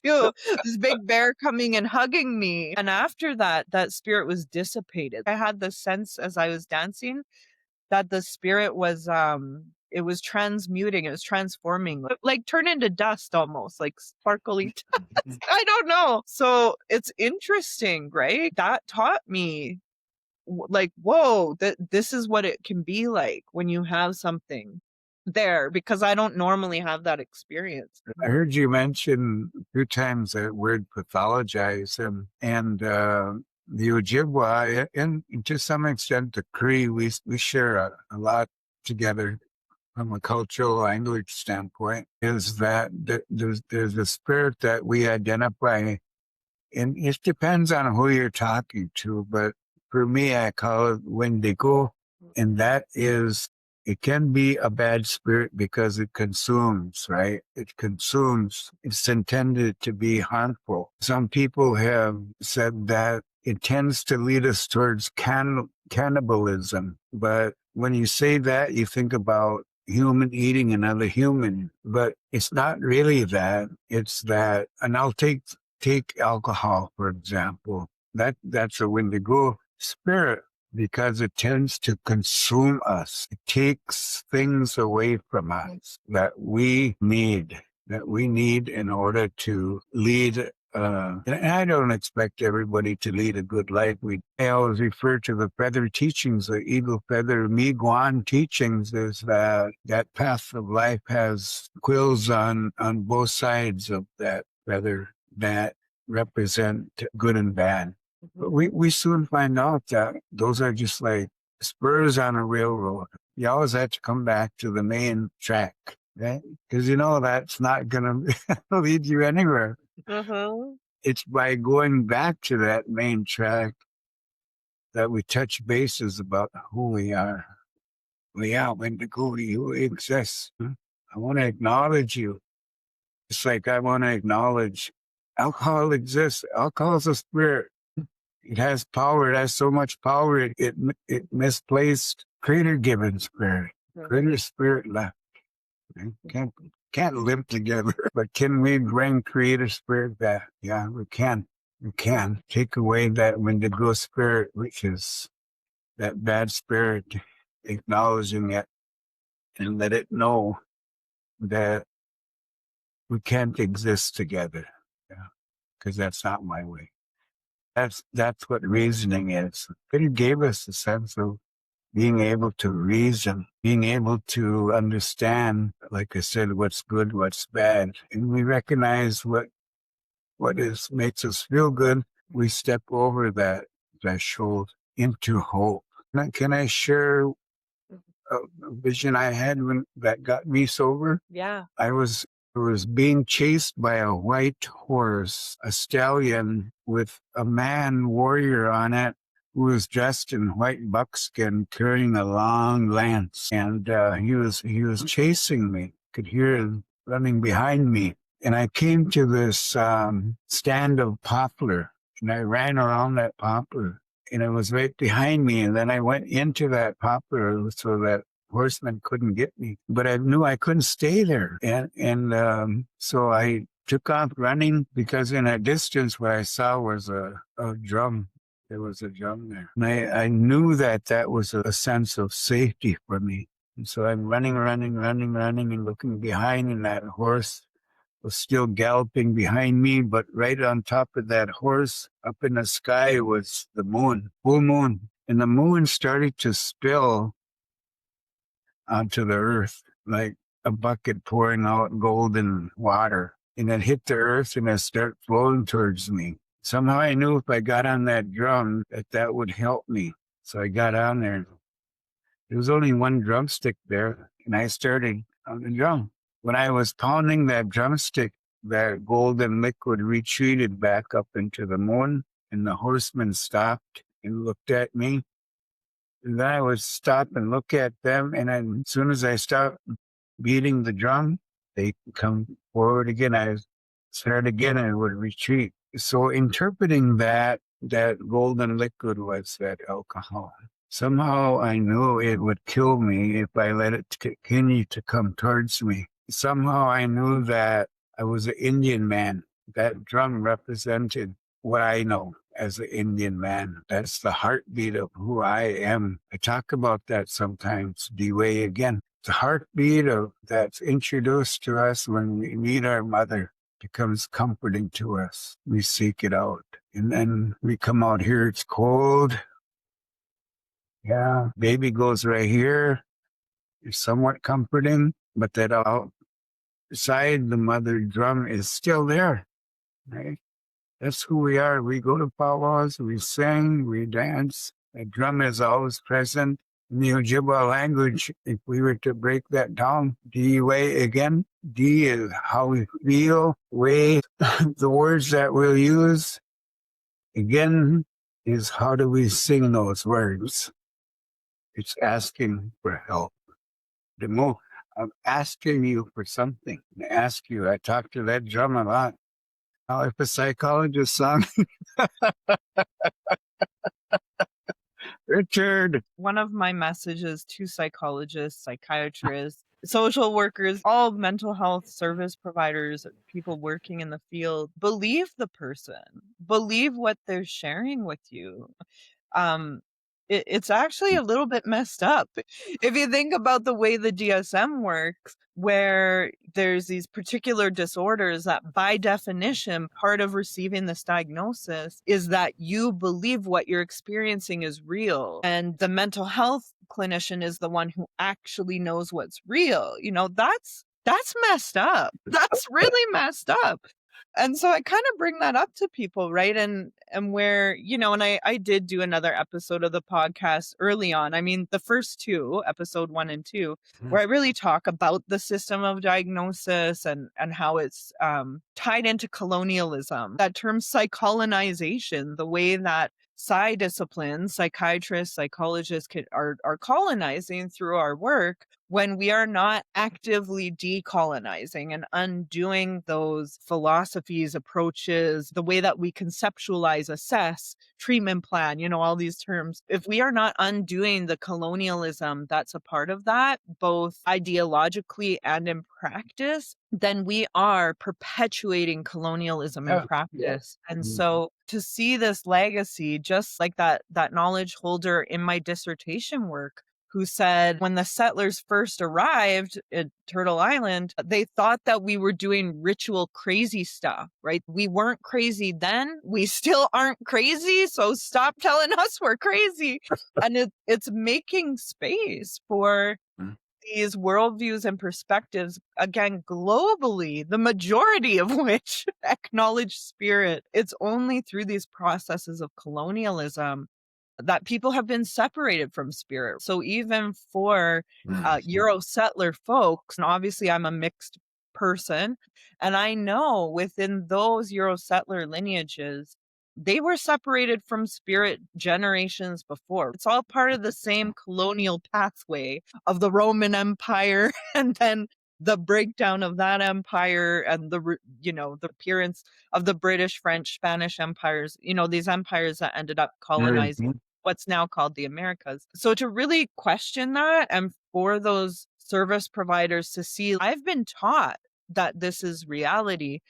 too, this big bear coming and hugging me. And after that, that spirit was dissipated. I had the sense as I was dancing that the spirit was it was transmuting, it was transforming, like turn into dust almost, like sparkly dust. I don't know. So it's interesting, right? That taught me like, whoa, this is what it can be like when you have something there, because I don't normally have that experience. I heard you mention a few times that word pathologize, and the Ojibwa, and to some extent the Cree, we share a lot together from a cultural language standpoint, is that there's a spirit that we identify, and it depends on who you're talking to, but for me, I call it Wendigo, and that is, it can be a bad spirit because it consumes, right? It consumes. It's intended to be harmful. Some people have said that it tends to lead us towards cannibalism. But when you say that, you think about human eating another human. But it's not really that. It's that, and I'll take alcohol, for example. That's a Wendigo spirit, because it tends to consume us. It takes things away from us that we need in order to lead. And I don't expect everybody to lead a good life. I always refer to the feather teachings, the eagle feather Miiguan teachings, is that path of life has quills on both sides of that feather that represent good and bad. But we soon find out that those are just like spurs on a railroad. You always have to come back to the main track, right? Because that's not going to lead you anywhere. It's by going back to that main track that we touch bases about who we are. We are Wendigo, you exist. I want to acknowledge you. It's like I want to acknowledge alcohol exists. Alcohol is a spirit. It has power. It has so much power. It misplaced creator-given spirit. Creator spirit left. Can't live together. But can we bring creator spirit back? Yeah, we can. We can take away that Wendigo spirit, which is that bad spirit, acknowledging it, and let it know that we can't exist together. Yeah, because that's not my way. That's what reasoning is. It gave us a sense of being able to reason, being able to understand, like I said, what's good, what's bad. And we recognize what makes us feel good. We step over that threshold into hope. Can I share a vision I had that got me sober? Yeah. I was being chased by a white horse, a stallion with a man warrior on it who was dressed in white buckskin carrying a long lance. And he was chasing me. Could hear him running behind me. And I came to this stand of poplar, and I ran around that poplar, and it was right behind me. And then I went into that poplar so that horseman couldn't get me, but I knew I couldn't stay there. And so I took off running, because in a distance what I saw was a drum. There was a drum there. And I knew that was a sense of safety for me. And so I'm running and looking behind, and that horse was still galloping behind me, but right on top of that horse, up in the sky, was the moon, full moon. And the moon started to spill onto the earth like a bucket pouring out golden water. And it hit the earth and it started flowing towards me. Somehow I knew if I got on that drum that would help me. So I got on there. There was only one drumstick there, and I started on the drum. When I was pounding that drumstick, that golden liquid retreated back up into the moon, and the horsemen stopped and looked at me. And then I would stop and look at them, and then as soon as I stopped beating the drum, they come forward again. I start again and would retreat. So interpreting that golden liquid was that alcohol. Somehow I knew it would kill me if I let it continue to come towards me. Somehow I knew that I was an Indian man. That drum represented what I know as an Indian man. That's the heartbeat of who I am. I talk about that sometimes, D-Way again. The heartbeat of that's introduced to us when we meet our mother becomes comforting to us. We seek it out. And then we come out here, it's cold. Yeah, baby goes right here. It's somewhat comforting, but that outside the mother drum is still there, right? That's who we are. We go to powwows, we sing, we dance. The drum is always present. In the Ojibwa language, if we were to break that down, D-Way again, D is how we feel, way, the words that we'll use, again, is how do we sing those words? It's asking for help. I'm asking you for something. I talk to that drum a lot. Now, if a psychologist sung, Richard. One of my messages to psychologists, psychiatrists, social workers, all mental health service providers, people working in the field, believe the person, believe what they're sharing with you. It's actually a little bit messed up. If you think about the way the DSM works, where there's these particular disorders that by definition, part of receiving this diagnosis is that you believe what you're experiencing is real. And the mental health clinician is the one who actually knows what's real. That's messed up. That's really messed up. And so I kind of bring that up to people, right? And where, and I did do another episode of the podcast early on. I mean, the first two, episode 1 and 2, where I really talk about the system of diagnosis and how it's tied into colonialism. That term psycholonization, the way that disciplines, psychiatrists, psychologists are colonizing through our work, when we are not actively decolonizing and undoing those philosophies, approaches, the way that we conceptualize, assess, treatment plan, all these terms. If we are not undoing the colonialism that's a part of that, both ideologically and in practice, then we are perpetuating colonialism in practice. And so to see this legacy, just like that knowledge holder in my dissertation work, who said when the settlers first arrived at Turtle Island, they thought that we were doing ritual crazy stuff, right? We weren't crazy then. We still aren't crazy. So stop telling us we're crazy. And it's making space for these worldviews and perspectives, again, globally, the majority of which acknowledge spirit. It's only through these processes of colonialism that people have been separated from spirit. So even for Euro settler folks, and obviously I'm a mixed person, and I know within those Euro settler lineages, they were separated from spirit generations before. It's all part of the same colonial pathway of the Roman Empire and then the breakdown of that empire and the appearance of the British, French, Spanish empires, these empires that ended up colonizing what's now called the Americas. So to really question that, and for those service providers to see, I've been taught that this is reality.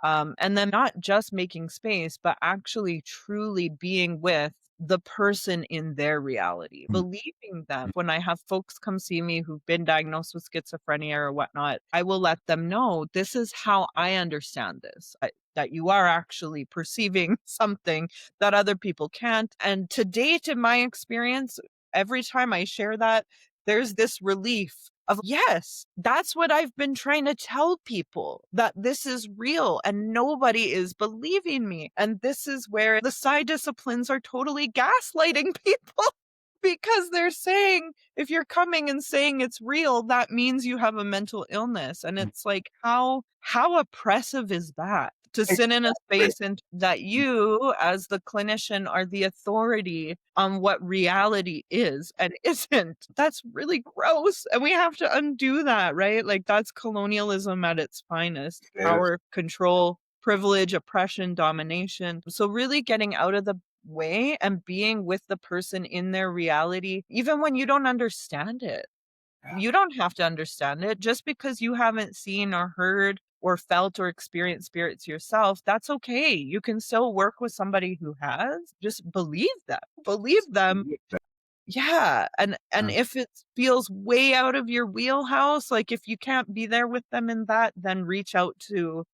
And then not just making space, but actually truly being with the person in their reality, believing them. When I have folks come see me who've been diagnosed with schizophrenia or whatnot, I will let them know, this is how I understand this, that you are actually perceiving something that other people can't. And to date, in my experience, every time I share that, there's this relief of, yes, that's what I've been trying to tell people, that this is real and nobody is believing me. And this is where the disciplines are totally gaslighting people. because they're saying if you're coming and saying it's real, that means you have a mental illness. And it's like, how oppressive is that? To sit in a space and that you, as the clinician, are the authority on what reality is and isn't. That's really gross. And we have to undo that, right? Like, that's colonialism at its finest. Yes. Power, control, privilege, oppression, domination. So really getting out of the way and being with the person in their reality, even when you don't understand it. You don't have to understand it. Just because you haven't seen or heard or felt or experienced spirits yourself, that's okay. You can still work with somebody who has. Just believe them. Believe them. Yeah. And if it feels way out of your wheelhouse, like if you can't be there with them in that, then reach out to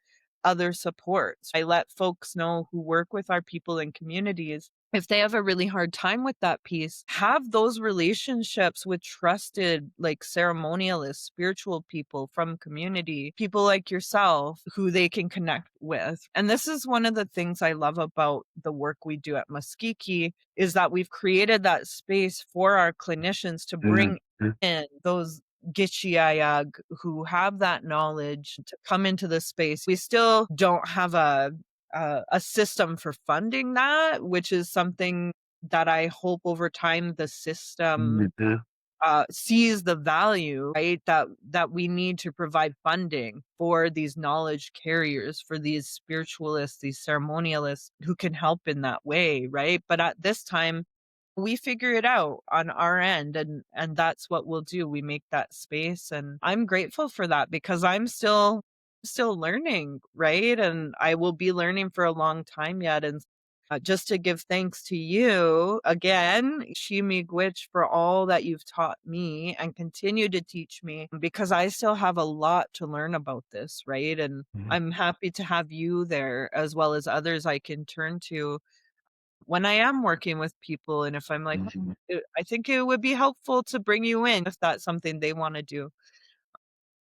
other supports. I let folks know who work with our people in communities, if they have a really hard time with that piece, have those relationships with trusted, like ceremonialists, spiritual people from community, people like yourself who they can connect with. And this is one of the things I love about the work we do at Maskihkiy, is that we've created that space for our clinicians to bring in those kihtehayak who have that knowledge to come into the space. We still don't have a system for funding that, which is something that I hope over time the system sees the value, right? That we need to provide funding for these knowledge carriers, for these spiritualists, these ceremonialists who can help in that way, right? But at this time, we figure it out on our end, and that's what we'll do. We make that space, and I'm grateful for that because I'm still learning, right? And I will be learning for a long time yet. And just to give thanks to you again, iyiniwak, for all that you've taught me and continue to teach me, because I still have a lot to learn about this, right? And I'm happy to have you there as well as others I can turn to when I am working with people. And if I'm like, I think it would be helpful to bring you in if that's something they want to do.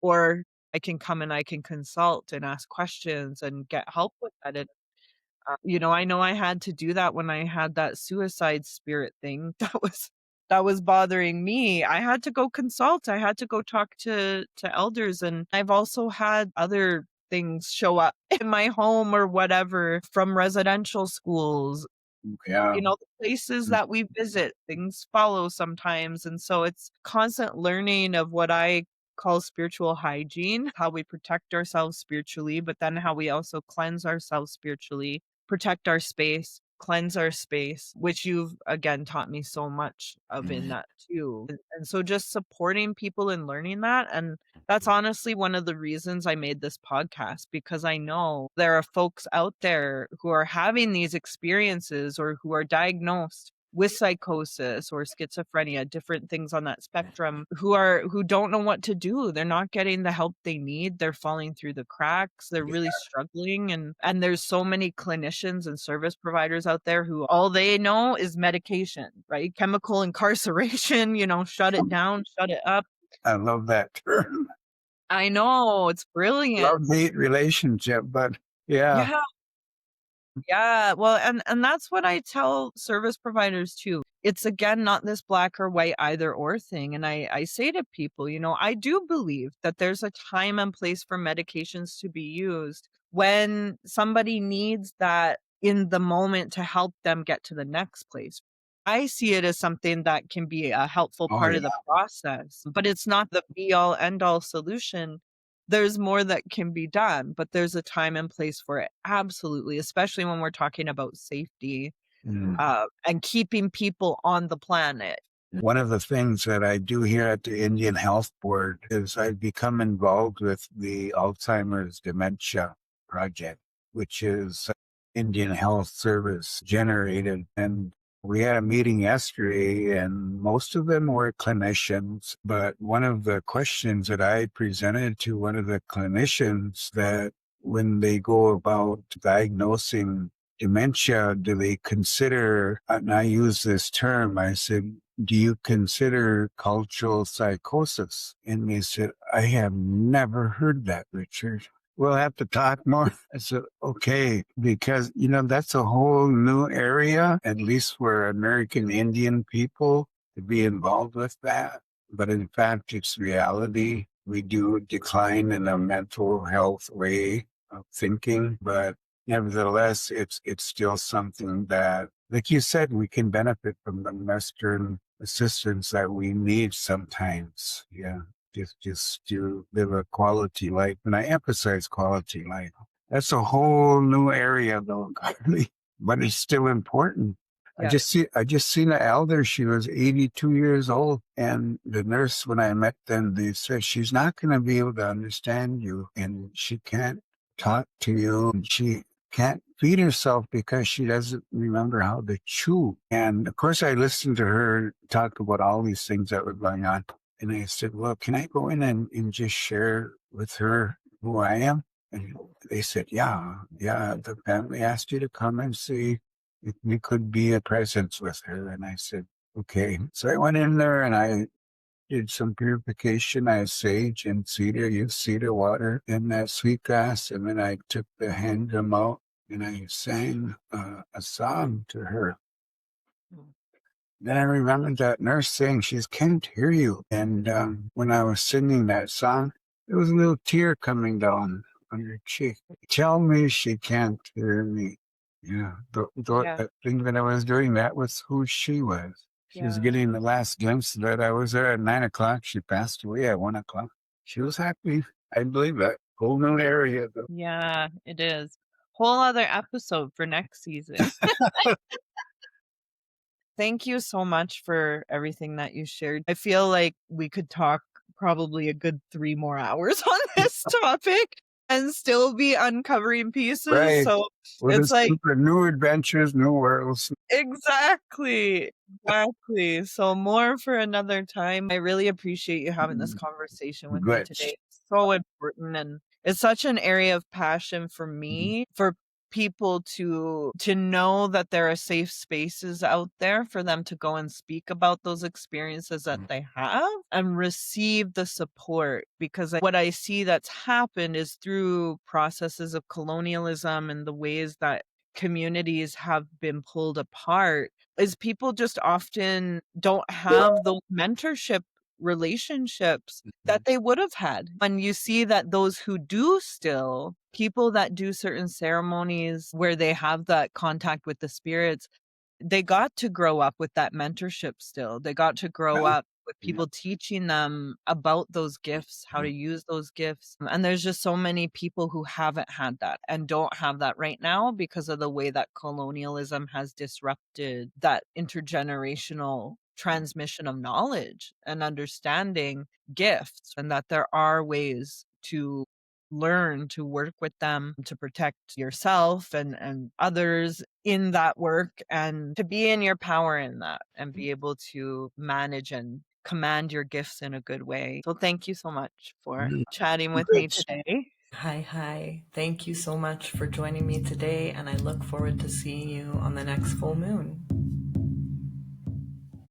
Or I can come and I can consult and ask questions and get help with that. And, I know I had to do that when I had that suicide spirit thing that was bothering me. I had to go consult. I had to go talk to elders. And I've also had other things show up in my home or whatever from residential schools. Yeah. The places that we visit, things follow sometimes. And so it's constant learning of what I call spiritual hygiene, how we protect ourselves spiritually, but then how we also cleanse ourselves spiritually, protect our space, cleanse our space, which you've again taught me so much of in that too. And so just supporting people and learning that. And that's honestly one of the reasons I made this podcast, because I know there are folks out there who are having these experiences or who are diagnosed with psychosis or schizophrenia, different things on that spectrum, who don't know what to do. They're not getting the help they need. They're falling through the cracks. They're really struggling. And there's so many clinicians and service providers out there who all they know is medication, right? Chemical incarceration, shut it down, shut it up. I love that term. I know, it's brilliant. Love-hate relationship, but yeah. Yeah, well, and that's what I tell service providers too. It's again not this black or white either or thing. And I say to people, I do believe that there's a time and place for medications to be used when somebody needs that in the moment to help them get to the next place. I see it as something that can be a helpful part of the process, but it's not the be all end all solution. There's more that can be done, but there's a time and place for it. Absolutely. Especially when we're talking about safety and keeping people on the planet. One of the things that I do here at the Indian Health Board is I've become involved with the Alzheimer's Dementia Project, which is Indian Health Service generated. And we had a meeting yesterday, and most of them were clinicians. But one of the questions that I presented to one of the clinicians, that when they go about diagnosing dementia, do they consider, and I use this term, I said, do you consider cultural psychosis? And they said, I have never heard that, Richard. We'll have to talk more. I said, okay, because, that's a whole new area, at least for American Indian people. to be involved with that. But in fact, it's reality. We do decline in a mental health way of thinking, but nevertheless, it's still something that, like you said, we can benefit from the Western assistance that we need sometimes. Yeah, just to live a quality life, and I emphasize quality life. That's a whole new area, though, Carly, but it's still important. Yeah. I just seen an elder. She was 82 years old, and the nurse, when I met them, they said she's not going to be able to understand you, and she can't talk to you, and she can't feed herself because she doesn't remember how to chew. And of course, I listened to her talk about all these things that were going on, and I said, "Well, can I go in and just share with her who I am?" And they said, "Yeah, the family asked you to come and see if we could be a presence with her." And I said, "Okay." So I went in there and I did some purification. I sage and cedar, used cedar water in that sweetgrass. And then I took the hand drum out and I sang a song to her. Then I remembered that nurse saying, "She can't hear you." And when I was singing that song, there was a little tear coming down on her cheek. Tell me she can't hear me. Yeah, that thing that I was doing, that was who she was. She was getting the last glimpse that I was there at 9:00. She passed away at 1:00. She was happy. I believe that. Whole new area, though. Yeah, it is. Whole other episode for next season. Thank you so much for everything that you shared. I feel like we could talk probably a good 3 more hours on this topic and still be uncovering pieces. Right. So Well, it's like for new adventures, new worlds. exactly. So more for another time. I really appreciate you having this conversation with me Good. today. It's so important, and it's such an area of passion for me, for people to know that there are safe spaces out there for them to go and speak about those experiences that they have and receive the support. Because what I see that's happened is through processes of colonialism and the ways that communities have been pulled apart, is people just often don't have those mentorship relationships that they would have had. And you see that those who do, still people that do certain ceremonies where they have that contact with the spirits, they got to grow up with that mentorship still. They got to grow up with people teaching them about those gifts, how to use those gifts. And there's just so many people who haven't had that and don't have that right now because of the way that colonialism has disrupted that intergenerational transmission of knowledge and understanding gifts, and that there are ways to learn to work with them to protect yourself and others in that work, and to be in your power in that and be able to manage and command your gifts in a good way. So thank you so much for chatting with me today. Hi. Thank you so much for joining me today, and I look forward to seeing you on the next full moon.